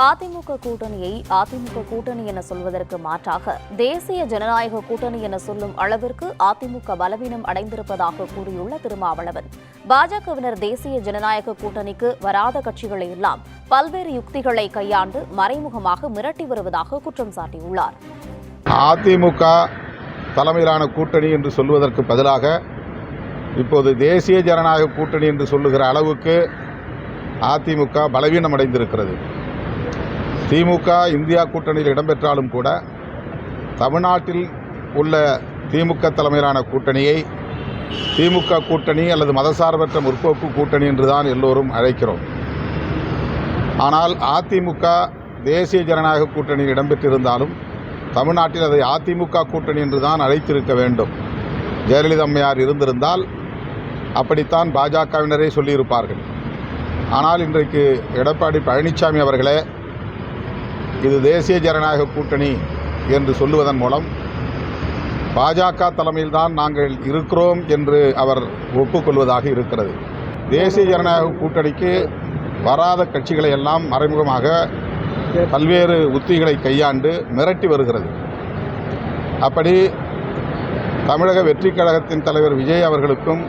அதிமுக கூட்டணியை அதிமுக கூட்டணி என சொல்வதற்கு மாற்றாக தேசிய ஜனநாயக கூட்டணி என சொல்லும் அளவிற்கு அதிமுக பலவீனம் அடைந்திருப்பதாக கூறியுள்ள திருமாவளவன், பாஜகவினர் தேசிய ஜனநாயக கூட்டணிக்கு வராத கட்சிகளை எல்லாம் பல்வேறு யுக்திகளை கையாண்டு மறைமுகமாக மிரட்டி வருவதாக குற்றம் சாட்டியுள்ளார். அதிமுக தலைமையிலான கூட்டணி என்று சொல்வதற்கு பதிலாக இப்போது தேசிய ஜனநாயக கூட்டணி என்று சொல்லுகிற அளவுக்கு அதிமுக பலவீனம் அடைந்திருக்கிறது. திமுக இந்தியா கூட்டணியில் இடம்பெற்றாலும் கூட தமிழ்நாட்டில் உள்ள திமுக தலைமையிலான கூட்டணியை திமுக கூட்டணி அல்லது மதசார்பற்ற முற்போக்கு கூட்டணி என்றுதான் எல்லோரும் அழைக்கிறோம். ஆனால் அதிமுக தேசிய ஜனநாயக கூட்டணியில் இடம்பெற்றிருந்தாலும் தமிழ்நாட்டில் அதை அதிமுக கூட்டணி என்றுதான் அழைத்திருக்க வேண்டும். ஜெயலலிதா அம்மையார் இருந்திருந்தால் அப்படித்தான் பாஜகவினரே சொல்லியிருப்பார்கள். ஆனால் இன்றைக்கு எடப்பாடி பழனிசாமி அவர்களே இது தேசிய ஜனநாயக கூட்டணி என்று சொல்லுவதன் மூலம் பாஜக தலைமையில்தான் நாங்கள் இருக்கிறோம் என்று அவர் ஒப்புக்கொள்வதாக இருக்கிறது. தேசிய ஜனநாயக கூட்டணிக்கு வராத கட்சிகளை எல்லாம் மறைமுகமாக பல்வேறு உத்திகளை கையாண்டு மிரட்டி வருகிறது. அப்படி தமிழக வெற்றிக் கழகத்தின் தலைவர் விஜய் அவர்களுக்கும்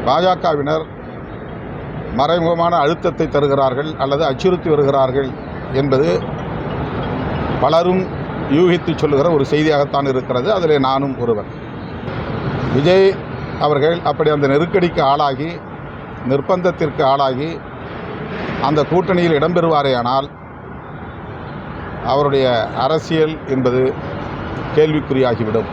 பாஜகவினர் மறைமுகமான அழுத்தத்தை தருகிறார்கள் அல்லது அச்சுறுத்தி வருகிறார்கள் என்பது பலரும் யூகித்து சொல்லுகிற ஒரு செய்தியாகத்தான் இருக்கிறது. அதிலே நானும் ஒருவர். விஜய் அவர்கள் அப்படி அந்த நெருக்கடிக்கு ஆளாகி நிர்பந்தத்திற்கு ஆளாகி அந்த கூட்டணியில் இடம்பெறுவாரேயானால் அவருடைய அரசியல் என்பது கேள்விக்குறியாகிவிடும்.